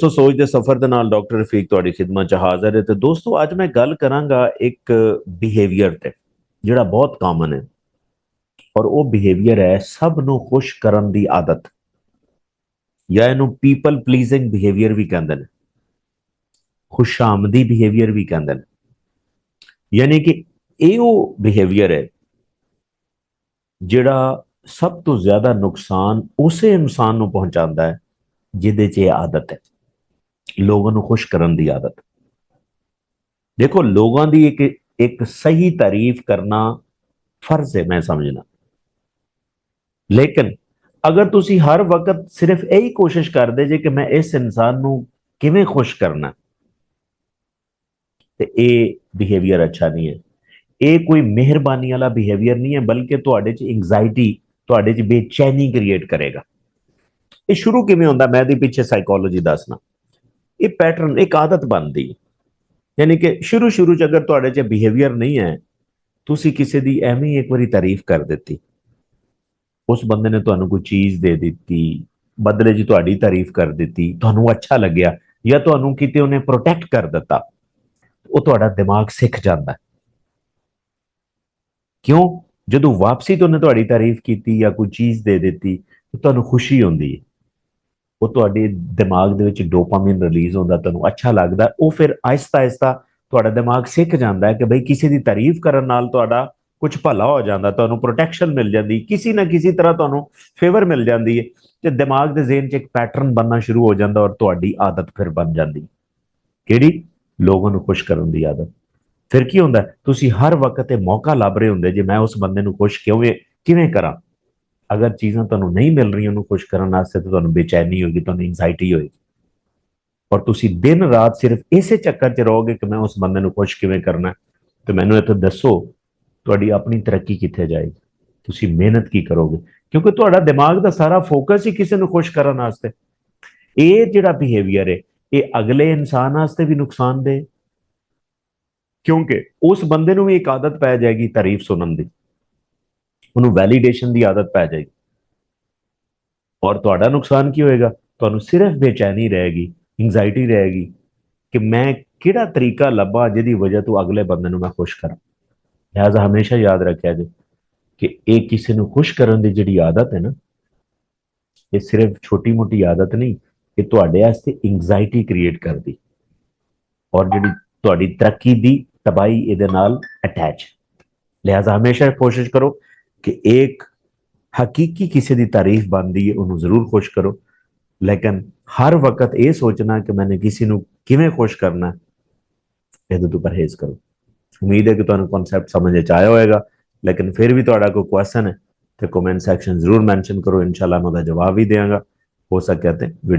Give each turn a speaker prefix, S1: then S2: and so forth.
S1: ਸੋ ਸੋਚ ਦੇ ਸਫ਼ਰ ਦੇ ਨਾਲ ਡਾਕਟਰ ਰਫੀਕ ਤੁਹਾਡੀ ਖਿਦਮਤ 'ਚ ਹਾਜ਼ਰ ਹੈ। ਤੇ ਦੋਸਤੋ, ਅੱਜ ਮੈਂ ਗੱਲ ਕਰਾਂਗਾ ਇੱਕ ਬਿਹੇਵੀਅਰ ਤੇ ਜਿਹੜਾ ਬਹੁਤ ਕਾਮਨ ਹੈ, ਔਰ ਉਹ ਬਿਹੇਵੀਅਰ ਹੈ ਸਭ ਨੂੰ ਖੁਸ਼ ਕਰਨ ਦੀ ਆਦਤ, ਜਾਂ ਇਹਨੂੰ ਪੀਪਲ ਪਲੀਜ਼ਿੰਗ ਬਿਹੇਵੀਅਰ ਵੀ ਕਹਿੰਦੇ ਨੇ, ਖੁਸ਼ਾਮਦੀ ਬਿਹੇਵੀਅਰ ਵੀ ਕਹਿੰਦੇ ਨੇ। ਯਾਨੀ ਕਿ ਇਹ ਉਹ ਬਿਹੇਵੀਅਰ ਹੈ ਜਿਹੜਾ ਸਭ ਤੋਂ ਜ਼ਿਆਦਾ ਨੁਕਸਾਨ ਉਸੇ ਇਨਸਾਨ ਨੂੰ ਪਹੁੰਚਾਉਂਦਾ ਹੈ ਜਿਹਦੇ 'ਚ ਇਹ ਆਦਤ ਹੈ, ਲੋਕਾਂ ਨੂੰ ਖੁਸ਼ ਕਰਨ ਦੀ ਆਦਤ। ਦੇਖੋ, ਲੋਕਾਂ ਦੀ ਇੱਕ ਸਹੀ ਤਾਰੀਫ ਕਰਨਾ ਫਰਜ਼ ਹੈ, ਮੈਂ ਸਮਝਣਾ। ਲੇਕਿਨ ਅਗਰ ਤੁਸੀਂ ਹਰ ਵਕਤ ਸਿਰਫ ਇਹੀ ਕੋਸ਼ਿਸ਼ ਕਰਦੇ ਜੇ ਕਿ ਮੈਂ ਇਸ ਇਨਸਾਨ ਨੂੰ ਕਿਵੇਂ ਖੁਸ਼ ਕਰਨਾ, ਤੇ ਇਹ ਬਿਹੇਵੀਅਰ ਅੱਛਾ ਨਹੀਂ ਹੈ। ਇਹ ਕੋਈ ਮਿਹਰਬਾਨੀ ਵਾਲਾ ਬਿਹੇਵੀਅਰ ਨਹੀਂ ਹੈ, ਬਲਕਿ ਤੁਹਾਡੇ 'ਚ ਐਂਗਜ਼ਾਇਟੀ, ਤੁਹਾਡੇ 'ਚ ਬੇਚੈਨੀ ਕ੍ਰੀਏਟ ਕਰੇਗਾ। ਇਹ ਸ਼ੁਰੂ ਕਿਵੇਂ ਹੁੰਦਾ, ਮੈਂ ਇਹਦੇ ਪਿੱਛੇ ਸਾਈਕੋਲੋਜੀ ਦੱਸਣਾ। ਇਹ ਪੈਟਰਨ, ਇੱਕ ਆਦਤ ਬਣਦੀ ਹੈ। ਯਾਨੀ ਕਿ ਸ਼ੁਰੂ ਸ਼ੁਰੂ 'ਚ ਅਗਰ ਤੁਹਾਡੇ 'ਚ ਬਿਹੇਵੀਅਰ ਨਹੀਂ ਹੈ, ਤੁਸੀਂ ਕਿਸੇ ਦੀ ਐਵੇਂ ਇੱਕ ਵਾਰੀ ਤਾਰੀਫ ਕਰ ਦਿੱਤੀ, ਉਸ ਬੰਦੇ ਨੇ ਤੁਹਾਨੂੰ ਕੋਈ ਚੀਜ਼ ਦੇ ਦਿੱਤੀ, ਬਦਲੇ 'ਚ ਤੁਹਾਡੀ ਤਾਰੀਫ ਕਰ ਦਿੱਤੀ, ਤੁਹਾਨੂੰ ਅੱਛਾ ਲੱਗਿਆ, ਜਾਂ ਤੁਹਾਨੂੰ ਕਿਤੇ ਉਹਨੇ ਪ੍ਰੋਟੈਕਟ ਕਰ ਦਿੱਤਾ, ਉਹ ਤੁਹਾਡਾ ਦਿਮਾਗ ਸਿੱਖ ਜਾਂਦਾ। ਕਿਉਂ? ਜਦੋਂ ਵਾਪਸੀ ਤੋਂ ਉਹਨੇ ਤੁਹਾਡੀ ਤਾਰੀਫ ਕੀਤੀ ਜਾਂ ਕੋਈ ਚੀਜ਼ ਦੇ ਦਿੱਤੀ, ਤੁਹਾਨੂੰ ਖੁਸ਼ੀ ਹੁੰਦੀ ਹੈ, ਉਹ ਤੁਹਾਡੇ ਦਿਮਾਗ ਦੇ ਵਿੱਚ ਡੋਪਾਮਾਈਨ ਰਿਲੀਜ਼ ਹੁੰਦਾ, ਤੁਹਾਨੂੰ ਅੱਛਾ ਲੱਗਦਾ। ਉਹ ਫਿਰ ਆਹਿਸਤਾ ਆਹਿਸਤਾ ਤੁਹਾਡਾ ਦਿਮਾਗ ਸਿੱਖ ਜਾਂਦਾ ਹੈ ਕਿ ਬਈ ਕਿਸੇ ਦੀ ਤਾਰੀਫ ਕਰਨ ਨਾਲ ਤੁਹਾਡਾ ਕੁਝ ਭਲਾ ਹੋ ਜਾਂਦਾ, ਤੁਹਾਨੂੰ ਪ੍ਰੋਟੈਕਸ਼ਨ ਮਿਲ ਜਾਂਦੀ, ਕਿਸੇ ਨਾ ਕਿਸੇ ਤਰ੍ਹਾਂ ਤੁਹਾਨੂੰ ਫੇਵਰ ਮਿਲ ਜਾਂਦੀ ਹੈ, ਤੇ ਦਿਮਾਗ ਦੇ ਜ਼ਿਹਨ 'ਚ ਇੱਕ ਪੈਟਰਨ ਬਣਨਾ ਸ਼ੁਰੂ ਹੋ ਜਾਂਦਾ, ਔਰ ਤੁਹਾਡੀ ਆਦਤ ਫਿਰ ਬਣ ਜਾਂਦੀ। ਕਿਹੜੀ? ਲੋਕਾਂ ਨੂੰ ਖੁਸ਼ ਕਰਨ ਦੀ ਆਦਤ। ਫਿਰ ਕੀ ਹੁੰਦਾ, ਤੁਸੀਂ ਹਰ ਵਕਤ ਇਹ ਮੌਕਾ ਲੱਭ ਰਹੇ ਹੁੰਦੇ ਜੇ ਮੈਂ ਉਸ ਬੰਦੇ ਨੂੰ ਖੁਸ਼ ਕਿਵੇਂ ਕਰਾਂ। ਅਗਰ ਚੀਜ਼ਾਂ ਤੁਹਾਨੂੰ ਨਹੀਂ ਮਿਲ ਰਹੀਆਂ ਉਹਨੂੰ ਖੁਸ਼ ਕਰਨ ਵਾਸਤੇ, ਤਾਂ ਤੁਹਾਨੂੰ ਬੇਚੈਨੀ ਹੋਏਗੀ, ਤੁਹਾਨੂੰ ਐਂਗਜ਼ਾਇਟੀ ਹੋਏਗੀ, ਔਰ ਤੁਸੀਂ ਦਿਨ ਰਾਤ ਸਿਰਫ ਇਸੇ ਚੱਕਰ 'ਚ ਰਹੋਗੇ ਕਿ ਮੈਂ ਉਸ ਬੰਦੇ ਨੂੰ ਖੁਸ਼ ਕਿਵੇਂ ਕਰਨਾ। ਤੇ ਮੈਨੂੰ ਇੱਥੇ ਦੱਸੋ, ਤੁਹਾਡੀ ਆਪਣੀ ਤਰੱਕੀ ਕਿੱਥੇ ਜਾਏਗੀ? ਤੁਸੀਂ ਮਿਹਨਤ ਕੀ ਕਰੋਗੇ? ਕਿਉਂਕਿ ਤੁਹਾਡਾ ਦਿਮਾਗ ਦਾ ਸਾਰਾ ਫੋਕਸ ਹੀ ਕਿਸੇ ਨੂੰ ਖੁਸ਼ ਕਰਨ ਵਾਸਤੇ। ਇਹ ਜਿਹੜਾ ਬਿਹੇਵੀਅਰ ਹੈ, ਇਹ ਅਗਲੇ ਇਨਸਾਨ ਵਾਸਤੇ ਵੀ ਨੁਕਸਾਨਦੇਹ, ਕਿਉਂਕਿ ਉਸ ਬੰਦੇ ਨੂੰ ਵੀ ਇੱਕ ਆਦਤ ਪੈ ਜਾਏਗੀ ਤਾਰੀਫ ਸੁਣਨ ਦੀ, ਉਹਨੂੰ ਵੈਲੀਡੇਸ਼ਨ ਦੀ ਆਦਤ ਪੈ ਜਾਏਗੀ, ਔਰ ਤੁਹਾਡਾ ਨੁਕਸਾਨ ਕੀ ਹੋਏਗਾ? ਤੁਹਾਨੂੰ ਸਿਰਫ ਬੇਚੈਨੀ ਰਹੇਗੀ, ਐਂਗਜ਼ਾਇਟੀ ਰਹੇਗੀ ਕਿ ਮੈਂ ਕਿਹੜਾ ਤਰੀਕਾ ਲੱਭਾਂ ਜਿਹਦੀ ਵਜ੍ਹਾ ਤੋਂ ਅਗਲੇ ਬੰਦੇ ਨੂੰ ਮੈਂ ਖੁਸ਼ ਕਰਾਂ। ਲਿਹਾਜ਼ਾ ਹਮੇਸ਼ਾ ਯਾਦ ਰੱਖਿਆ ਜੇ ਕਿ ਇਹ ਕਿਸੇ ਨੂੰ ਖੁਸ਼ ਕਰਨ ਦੀ ਜਿਹੜੀ ਆਦਤ ਹੈ ਨਾ, ਇਹ ਸਿਰਫ ਛੋਟੀ ਮੋਟੀ ਆਦਤ ਨਹੀਂ, ਇਹ ਤੁਹਾਡੇ ਵਾਸਤੇ ਐਂਗਜ਼ਾਇਟੀ ਕ੍ਰੀਏਟ ਕਰਦੀ, ਔਰ ਜਿਹੜੀ ਤੁਹਾਡੀ ਤਰੱਕੀ ਦੀ ਤਬਾਹੀ ਇਹਦੇ ਨਾਲ ਅਟੈਚ। ਲਿਹਾਜ਼ਾ ਹਮੇਸ਼ਾ ਕੋਸ਼ਿਸ਼ ਕਰੋ ਕਿ ਇੱਕ ਹਕੀਕੀ ਕਿਸੇ ਦੀ ਤਾਰੀਫ ਬਣਦੀ ਹੈ ਉਹਨੂੰ ਜ਼ਰੂਰ ਖੁਸ਼ ਕਰੋ, ਲੇਕਿਨ ਹਰ ਵਕਤ ਇਹ ਸੋਚਣਾ ਕਿ ਮੈंने ਕਿਸੇ ਨੂੰ ਕਿਵੇਂ ਖੁਸ਼ ਕਰਨਾ, ਇਹਦੇ ਤੋਂ ਪਰਹੇਜ਼ ਕਰੋ। ਉਮੀਦ ਹੈ ਕਿ ਤੁਹਾਨੂੰ ਕਨਸੈਪਟ ਸਮਝ ਵਿੱਚ ਆਇਆ ਹੋਵੇਗਾ। ਲੇਕਿਨ ਫਿਰ ਵੀ ਤੁਹਾਡਾ ਕੋਈ ਕੁਐਸਚਨ ਹੈ ਤੇ ਕਮੈਂਟ ਸੈਕਸ਼ਨ ਜ਼ਰੂਰ ਮੈਂਸ਼ਨ ਕਰੋ, ਇਨਸ਼ਾਅੱਲਾ ਮੈਂ ਉਹਦਾ ਜਵਾਬ ਵੀ ਦੇਵਾਂਗਾ। ਹੋ ਸਕਿਆ ਤੇ